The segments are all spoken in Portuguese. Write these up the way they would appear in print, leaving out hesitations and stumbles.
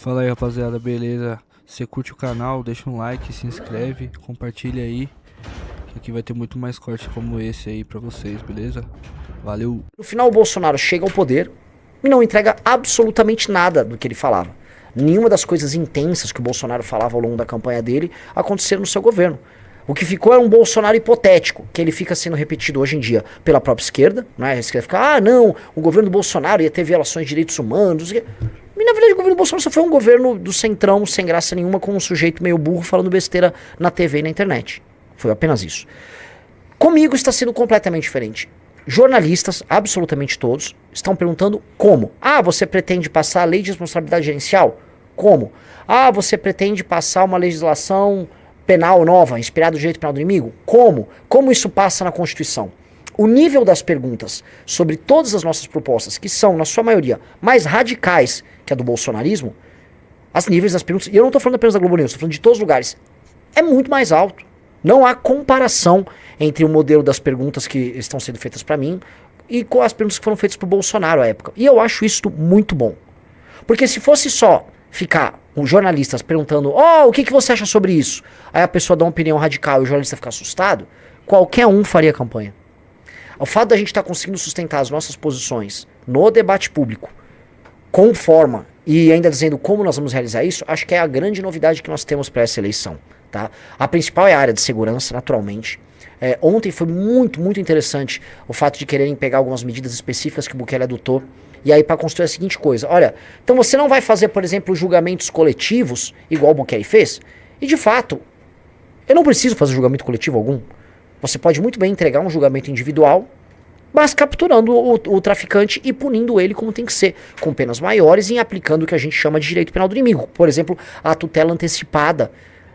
Fala aí, rapaziada, beleza? Você curte o canal, deixa um like, se inscreve, compartilha aí, que aqui vai ter muito mais corte como esse aí pra vocês, beleza? Valeu! No final, o Bolsonaro chega ao poder e não entrega absolutamente nada do que ele falava. Nenhuma das coisas intensas que o Bolsonaro falava ao longo da campanha dele aconteceram no seu governo. O que ficou é um Bolsonaro hipotético, que ele fica sendo repetido hoje em dia pela própria esquerda, né? A esquerda fica, não, o governo do Bolsonaro ia ter violações de direitos humanos, e na verdade o governo do Bolsonaro só foi um governo do centrão, sem graça nenhuma, com um sujeito meio burro falando besteira na TV e na internet. Foi apenas isso. Comigo está sendo completamente diferente. Jornalistas, absolutamente todos, estão perguntando como. Você pretende passar a lei de responsabilidade gerencial? Como? Você pretende passar uma legislação penal nova, inspirada no direito penal do inimigo? Como? Como isso passa na Constituição? O nível das perguntas sobre todas as nossas propostas, que são, na sua maioria, mais radicais que a do bolsonarismo, os níveis das perguntas, e eu não estou falando apenas da Globo News, estou falando de todos os lugares, é muito mais alto. Não há comparação entre o modelo das perguntas que estão sendo feitas para mim e com as perguntas que foram feitas para o Bolsonaro à época. E eu acho isso muito bom. Porque se fosse só ficar os jornalistas perguntando, o que você acha sobre isso? Aí a pessoa dá uma opinião radical e o jornalista fica assustado, qualquer um faria campanha. O fato da gente estar conseguindo sustentar as nossas posições no debate público, com forma, e ainda dizendo como nós vamos realizar isso, acho que é a grande novidade que nós temos para essa eleição. Tá? A principal é a área de segurança, naturalmente. Ontem foi muito interessante o fato de quererem pegar algumas medidas específicas que o Bukele adotou, e aí para construir a seguinte coisa, olha, então você não vai fazer, por exemplo, julgamentos coletivos, igual o Bukele fez, e de fato, eu não preciso fazer julgamento coletivo algum. Você pode muito bem entregar um julgamento individual, mas capturando o traficante e punindo ele como tem que ser, com penas maiores e aplicando o que a gente chama de direito penal do inimigo. Por exemplo, a tutela antecipada,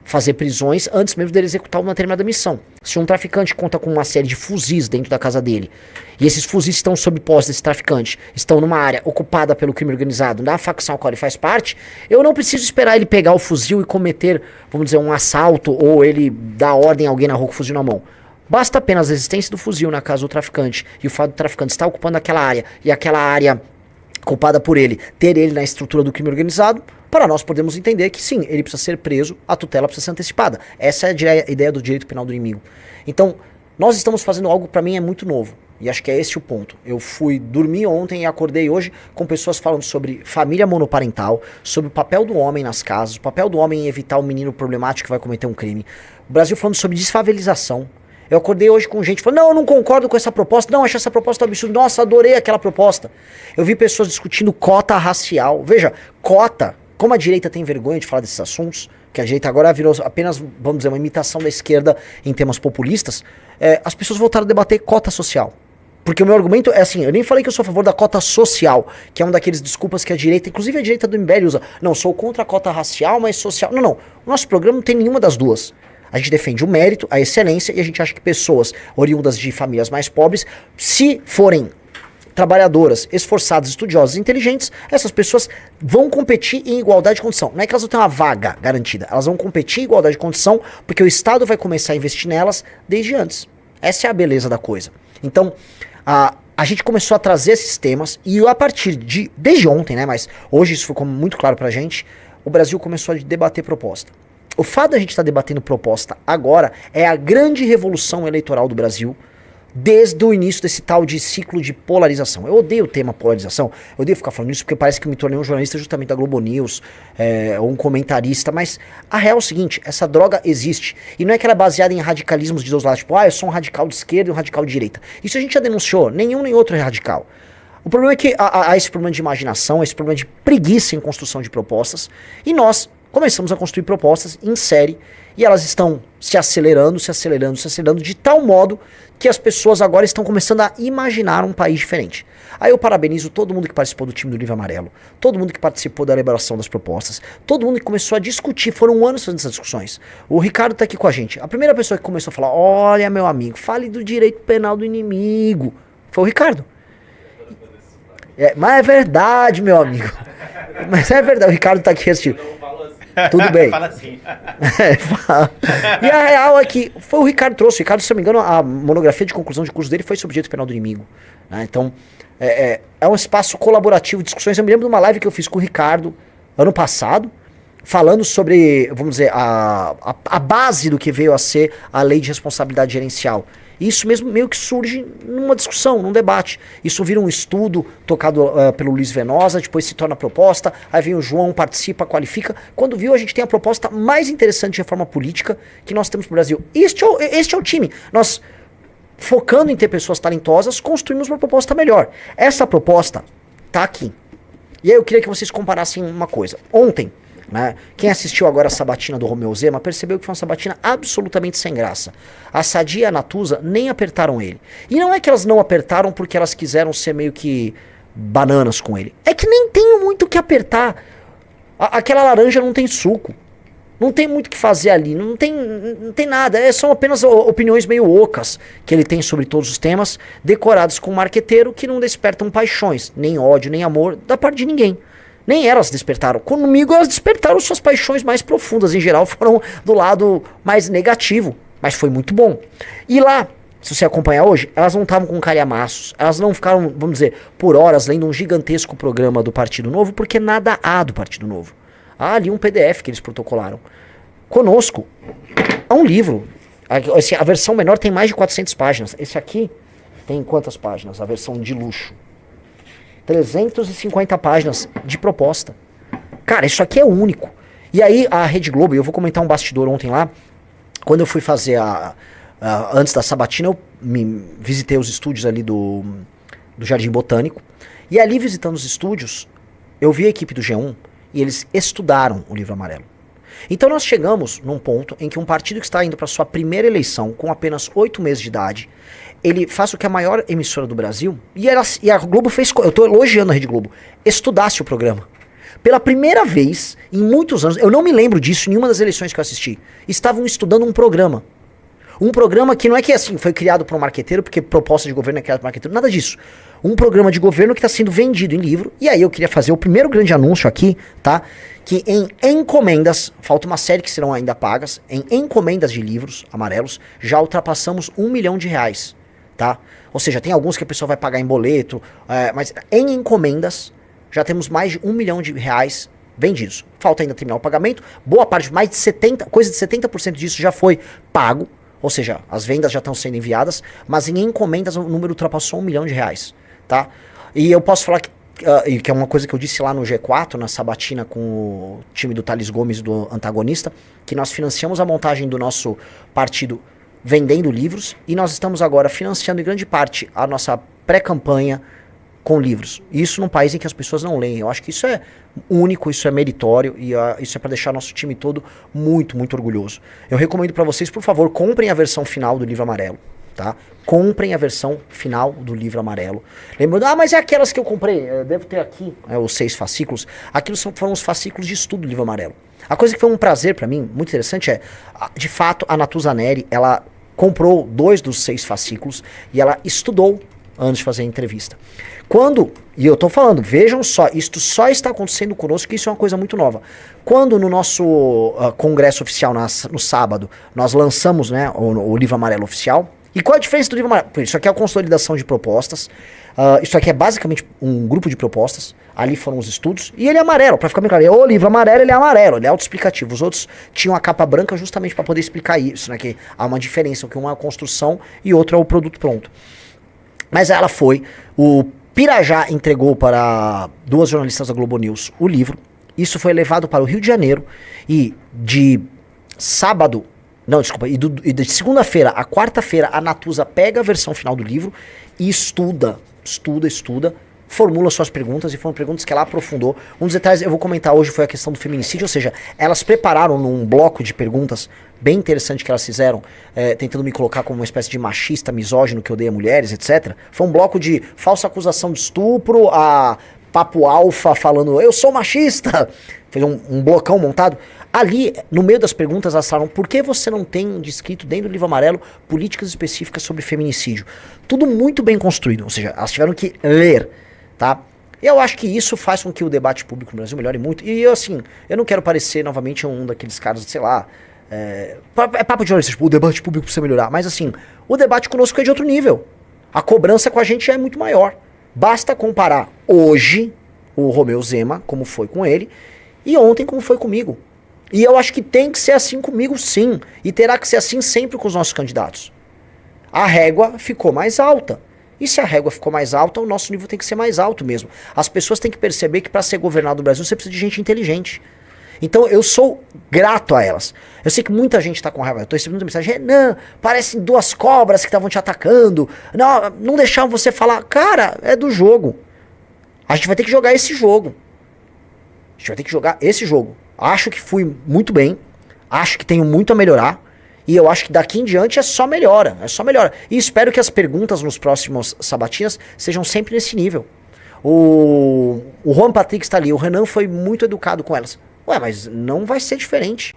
fazer prisões antes mesmo dele executar uma determinada missão. Se um traficante conta com uma série de fuzis dentro da casa dele, e esses fuzis estão sob posse desse traficante, estão numa área ocupada pelo crime organizado, na facção a qual ele faz parte, eu não preciso esperar ele pegar o fuzil e cometer, vamos dizer, um assalto, ou ele dar ordem a alguém na rua com o fuzil na mão. Basta apenas a existência do fuzil na casa do traficante, e o fato do traficante estar ocupando aquela área, e aquela área culpada por ele, ter ele na estrutura do crime organizado, para nós podemos entender que sim, ele precisa ser preso, a tutela precisa ser antecipada. Essa é a ideia do direito penal do inimigo. Então, nós estamos fazendo algo que para mim é muito novo, e acho que é esse o ponto. Eu fui dormir ontem e acordei hoje com pessoas falando sobre família monoparental, sobre o papel do homem nas casas, o papel do homem em evitar um menino problemático que vai cometer um crime. O Brasil falando sobre desfavelização. Eu acordei hoje com gente falando, não, eu não concordo com essa proposta, não, achei essa proposta absurda, nossa, adorei aquela proposta. Eu vi pessoas discutindo cota racial. Veja, cota, como a direita tem vergonha de falar desses assuntos, que a direita agora virou apenas, vamos dizer, uma imitação da esquerda em temas populistas, as pessoas voltaram a debater cota social. Porque o meu argumento é assim, eu nem falei que eu sou a favor da cota social, que é um daqueles desculpas que a direita, inclusive a direita do MBL usa. Não, sou contra a cota racial, mas social. Não, o nosso programa não tem nenhuma das duas. A gente defende o mérito, a excelência, e a gente acha que pessoas oriundas de famílias mais pobres, se forem trabalhadoras, esforçadas, estudiosas, inteligentes, essas pessoas vão competir em igualdade de condição. Não é que elas vão ter uma vaga garantida, elas vão competir em igualdade de condição, porque o Estado vai começar a investir nelas desde antes. Essa é a beleza da coisa. Então, a gente começou a trazer esses temas, e a partir de, desde ontem, né, mas hoje isso ficou muito claro pra gente, o Brasil começou a debater proposta. O fato da gente estar debatendo proposta agora é a grande revolução eleitoral do Brasil desde o início desse tal de ciclo de polarização. Eu odeio o tema polarização, eu odeio ficar falando isso porque parece que eu me tornei um jornalista justamente da Globo News, ou um comentarista, mas a real é o seguinte, essa droga existe, e não é que ela é baseada em radicalismos de dois lados, tipo, eu sou um radical de esquerda e um radical de direita. Isso a gente já denunciou, nenhum nem outro é radical. O problema é que há esse problema de imaginação, esse problema de preguiça em construção de propostas, e nós começamos a construir propostas em série, e elas estão se acelerando, de tal modo que as pessoas agora estão começando a imaginar um país diferente. Aí eu parabenizo todo mundo que participou do time do Livro Amarelo, todo mundo que participou da elaboração das propostas, todo mundo que começou a discutir, foram anos fazendo essas discussões. O Ricardo tá aqui com a gente. A primeira pessoa que começou a falar, olha meu amigo, fale do direito penal do inimigo, foi o Ricardo. Mas é verdade, meu amigo. Mas é verdade, o Ricardo tá aqui assistindo. Tudo bem. Fala assim. E a real é que foi o Ricardo que trouxe. O Ricardo, se não me engano, a monografia de conclusão de curso dele foi sobre o direito penal do inimigo. Né? Então, é um espaço colaborativo de discussões. Eu me lembro de uma live que eu fiz com o Ricardo, ano passado, falando sobre, vamos dizer, a base do que veio a ser a lei de responsabilidade gerencial. Isso mesmo meio que surge numa discussão, num debate. Isso vira um estudo tocado pelo Luiz Venosa, depois se torna proposta, aí vem o João, participa, qualifica. Quando viu, a gente tem a proposta mais interessante de reforma política que nós temos no Brasil. Este é o time. Nós, focando em ter pessoas talentosas, construímos uma proposta melhor. Essa proposta tá aqui. E aí eu queria que vocês comparassem uma coisa. Ontem, né, quem assistiu agora a sabatina do Romeu Zema percebeu que foi uma sabatina absolutamente sem graça. A Sadia e a Natuza nem apertaram ele. E não é que elas não apertaram porque elas quiseram ser meio que bananas com ele. É que nem tem muito o que apertar. Aquela laranja não tem suco. Não tem muito o que fazer ali. Não tem nada. São apenas opiniões meio ocas que ele tem sobre todos os temas, decoradas com um marqueteiro que não despertam paixões, nem ódio, nem amor da parte de ninguém. Nem elas despertaram. Comigo elas despertaram suas paixões mais profundas. Em geral foram do lado mais negativo. Mas foi muito bom. E lá, se você acompanhar hoje, elas não estavam com calhamaços. Elas não ficaram, vamos dizer, por horas lendo um gigantesco programa do Partido Novo, porque nada há do Partido Novo. Há ali um PDF que eles protocolaram. Conosco, há um livro. A versão menor tem mais de 400 páginas. Esse aqui tem quantas páginas? A versão de luxo. 350 páginas de proposta. Cara, isso aqui é único. E aí a Rede Globo, eu vou comentar um bastidor ontem lá, quando eu fui fazer antes da sabatina, eu visitei os estúdios ali do Jardim Botânico, e ali visitando os estúdios, eu vi a equipe do G1 e eles estudaram o Livro Amarelo. Então nós chegamos num ponto em que um partido que está indo para sua primeira eleição com apenas 8 meses de idade, ele faz o que a maior emissora do Brasil, e a Globo fez, eu estou elogiando a Rede Globo, estudasse o programa. Pela primeira vez, em muitos anos, eu não me lembro disso em nenhuma das eleições que eu assisti, estavam estudando um programa. Um programa que não é que assim, foi criado por um marqueteiro, porque proposta de governo é criada por um marqueteiro, nada disso. Um programa de governo que está sendo vendido em livro, e aí eu queria fazer o primeiro grande anúncio aqui, tá? Que em encomendas, falta uma série que serão ainda pagas, em encomendas de livros amarelos, já ultrapassamos R$1 milhão, tá? Ou seja, tem alguns que a pessoa vai pagar em boleto, mas em encomendas já temos mais de R$1 milhão vendidos. Falta ainda terminar o pagamento, boa parte, mais de 70%, coisa de 70% disso já foi pago, ou seja, as vendas já estão sendo enviadas, mas em encomendas o número ultrapassou R$1 milhão, tá? E eu posso falar que é uma coisa que eu disse lá no G4, na sabatina com o time do Thales Gomes, do antagonista, que nós financiamos a montagem do nosso partido vendendo livros, e nós estamos agora financiando em grande parte a nossa pré-campanha com livros. Isso num país em que as pessoas não leem. Eu acho que isso é único, isso é meritório, e isso é para deixar nosso time todo muito, muito orgulhoso. Eu recomendo para vocês, por favor, comprem a versão final do Livro Amarelo, tá? Comprem a versão final do Livro Amarelo. Lembrando, mas é aquelas que eu comprei, devo ter aqui, os 6 fascículos. Aquilo foram os fascículos de estudo do Livro Amarelo. A coisa que foi um prazer para mim, muito interessante, de fato, a Natuza Neri, ela comprou 2 dos 6 fascículos e ela estudou antes de fazer a entrevista. E eu tô falando, vejam só, isto só está acontecendo conosco, que isso é uma coisa muito nova. Quando no nosso congresso oficial, no sábado, nós lançamos, né, o Livro Amarelo oficial. E qual a diferença do Livro Amarelo? Isso aqui é a consolidação de propostas. Isso aqui é basicamente um grupo de propostas. Ali foram os estudos. E ele é amarelo, para ficar bem claro. O Livro Amarelo, ele é amarelo, ele é autoexplicativo. Os outros tinham a capa branca justamente para poder explicar isso, né, que há uma diferença, que um é a construção e outro é o produto pronto. Mas ela foi, o Pirajá entregou para 2 jornalistas da Globo News o livro. Isso foi levado para o Rio de Janeiro e de sábado, não, desculpa, e de segunda-feira a quarta-feira a Natuza pega a versão final do livro e estuda, formula suas perguntas, e foram perguntas que ela aprofundou. Um dos detalhes eu vou comentar hoje foi a questão do feminicídio, ou seja, elas prepararam num bloco de perguntas bem interessante que elas fizeram, tentando me colocar como uma espécie de machista, misógino, que odeia mulheres, etc. Foi um bloco de falsa acusação de estupro, a papo alfa falando, eu sou machista, fez um blocão montado. Ali, no meio das perguntas, elas falaram, por que você não tem descrito dentro do Livro Amarelo políticas específicas sobre feminicídio? Tudo muito bem construído, ou seja, elas tiveram que ler, tá? Eu acho que isso faz com que o debate público no Brasil melhore muito. E assim, eu não quero parecer novamente um daqueles caras, sei lá, é papo de jornalista, tipo, o debate público precisa melhorar. Mas assim, o debate conosco é de outro nível. A cobrança com a gente é muito maior. Basta comparar hoje o Romeu Zema, como foi com ele, E ontem como foi comigo. E eu acho que tem que ser assim comigo sim. E terá que ser assim sempre com os nossos candidatos. A régua ficou mais alta. E se a régua ficou mais alta, o nosso nível tem que ser mais alto mesmo. As pessoas têm que perceber que para ser governado o Brasil você precisa de gente inteligente. Então eu sou grato a elas. Eu sei que muita gente tá com raiva. Eu tô recebendo muita mensagem: Renan, parecem duas cobras que estavam te atacando. Não deixavam você falar. Cara, é do jogo. A gente vai ter que jogar esse jogo. A gente vai ter que jogar esse jogo. Acho que fui muito bem. Acho que tenho muito a melhorar. E eu acho que daqui em diante é só melhora. É só melhora. E espero que as perguntas nos próximos sabatinas sejam sempre nesse nível. O Juan Patrick está ali. O Renan foi muito educado com elas. Ué, mas não vai ser diferente.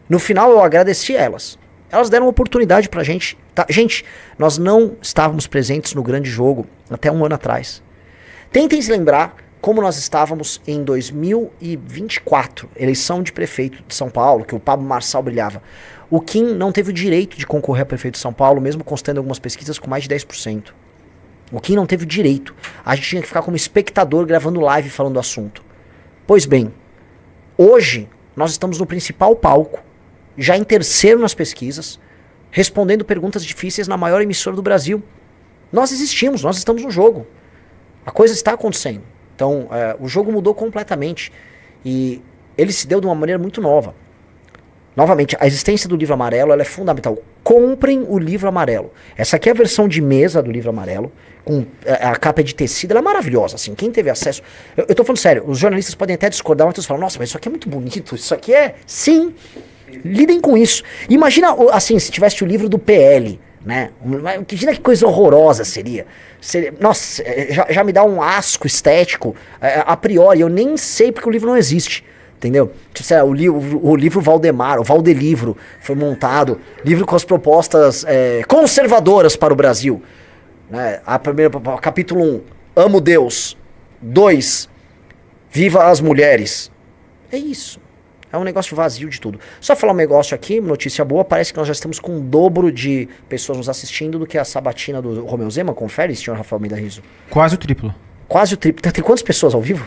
No final eu agradeci a elas. Elas deram uma oportunidade pra gente. Tá? Gente, nós não estávamos presentes no grande jogo até um ano atrás. Tentem se lembrar como nós estávamos em 2024, eleição de prefeito de São Paulo, que o Pablo Marçal brilhava. O Kim não teve o direito de concorrer a prefeito de São Paulo, mesmo constando algumas pesquisas com mais de 10%. O Kim não teve o direito. A gente tinha que ficar como espectador gravando live falando do assunto. Pois bem, hoje nós estamos no principal palco, já em terceiro nas pesquisas, respondendo perguntas difíceis na maior emissora do Brasil. Nós existimos, nós estamos no jogo. A coisa está acontecendo. Então, o jogo mudou completamente e ele se deu de uma maneira muito nova. Novamente, a existência do livro amarelo ela é fundamental. Comprem o livro amarelo. Essa aqui é a versão de mesa do livro amarelo, com a capa é de tecido, ela é maravilhosa. Assim, quem teve acesso... Eu tô falando sério, os jornalistas podem até discordar, mas todos falam, nossa, mas isso aqui é muito bonito, isso aqui é... Sim, lidem com isso. Imagina, assim, se tivesse o livro do PL, né? Imagina que coisa horrorosa seria. Nossa, já me dá um asco estético a priori. Eu nem sei porque o livro não existe. Entendeu? O livro Valdemar, o Valdelivro foi montado. Livro com as propostas conservadoras para o Brasil. Né? Capítulo 1, amo Deus. 2, viva as mulheres. É isso. É um negócio vazio de tudo. Só falar um negócio aqui, notícia boa, parece que nós já estamos com o dobro de pessoas nos assistindo do que a sabatina do Romeu Zema. Confere, senhor Rafael Almeida Rizzo. Quase o triplo. Quase o triplo. Tem quantas pessoas ao vivo?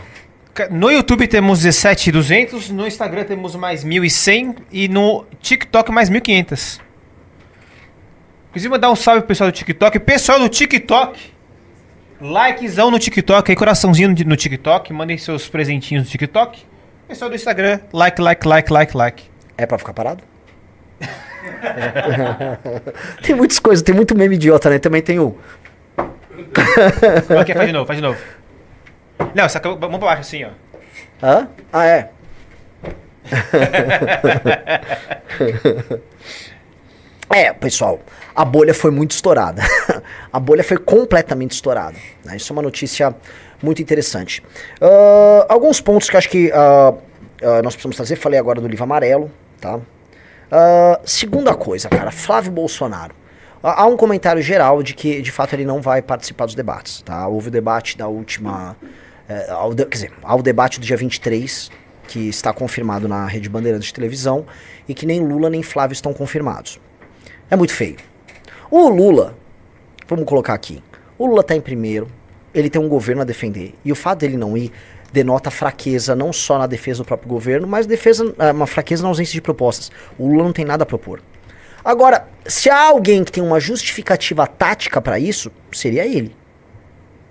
No YouTube temos 17.200, no Instagram temos mais 1.100 e no TikTok mais 1.500. Inclusive mandar um salve pro pessoal do TikTok. Pessoal do TikTok, likezão no TikTok, aí coraçãozinho no TikTok, mandem seus presentinhos no TikTok. Pessoal do Instagram, like. É pra ficar parado? Tem muitas coisas, tem muito meme idiota, né? Também tem o... Ok, faz de novo. Não, só que vamos pra baixo assim, ó. Hã? Ah, é. Pessoal, a bolha foi muito estourada. A bolha foi completamente estourada. Né? Isso é uma notícia muito interessante. Alguns pontos que eu acho que nós precisamos trazer. Falei agora do livro amarelo, tá? Segunda coisa, cara, Flávio Bolsonaro. Há um comentário geral de que, de fato, ele não vai participar dos debates, tá? Houve o debate da última... há o debate do dia 23, que está confirmado na Rede Bandeirantes de televisão, e que nem Lula nem Flávio estão confirmados. É muito feio. O Lula, vamos colocar aqui, o Lula está em primeiro, ele tem um governo a defender, e o fato dele não ir denota fraqueza não só na defesa do próprio governo, mas uma fraqueza na ausência de propostas. O Lula não tem nada a propor. Agora, se há alguém que tem uma justificativa tática para isso, seria ele.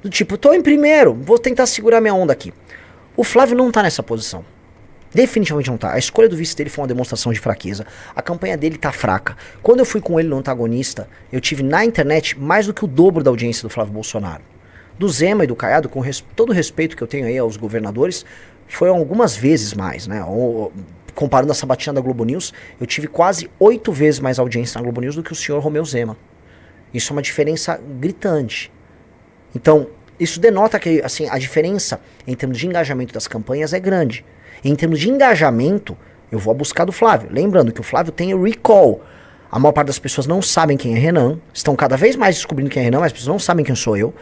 Do tipo, tô em primeiro, vou tentar segurar minha onda aqui. O Flávio não tá nessa posição. Definitivamente não tá. A escolha do vice dele foi uma demonstração de fraqueza. A campanha dele tá fraca. Quando eu fui com ele no antagonista, eu tive na internet mais do que o dobro da audiência do Flávio Bolsonaro. Do Zema e do Caiado, com todo o respeito que eu tenho aí aos governadores, foi algumas vezes mais, né? Comparando a sabatina da Globo News, eu tive quase 8 vezes mais audiência na Globo News do que o senhor Romeu Zema. Isso é uma diferença gritante. Então, isso denota que assim, a diferença em termos de engajamento das campanhas é grande. Em termos de engajamento, eu vou buscar do Flávio. Lembrando que o Flávio tem o recall. A maior parte das pessoas não sabem quem é Renan, estão cada vez mais descobrindo quem é Renan, mas as pessoas não sabem quem sou eu.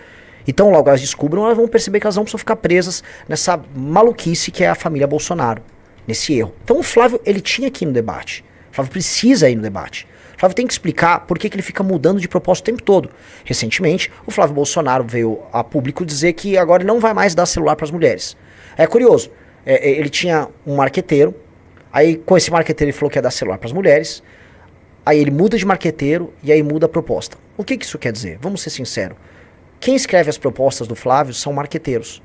Então, logo elas descubram, elas vão perceber que elas não precisam ficar presas nessa maluquice que é a família Bolsonaro, nesse erro. Então, o Flávio, ele tinha que ir no debate. O Flávio precisa ir no debate. O Flávio tem que explicar por que ele fica mudando de propósito o tempo todo. Recentemente, o Flávio Bolsonaro veio a público dizer que agora ele não vai mais dar celular para as mulheres. É curioso. Ele tinha um marqueteiro, aí com esse marqueteiro ele falou que ia dar celular para as mulheres, aí ele muda de marqueteiro e aí muda a proposta. O que isso quer dizer? Vamos ser sinceros. Quem escreve as propostas do Flávio são marqueteiros.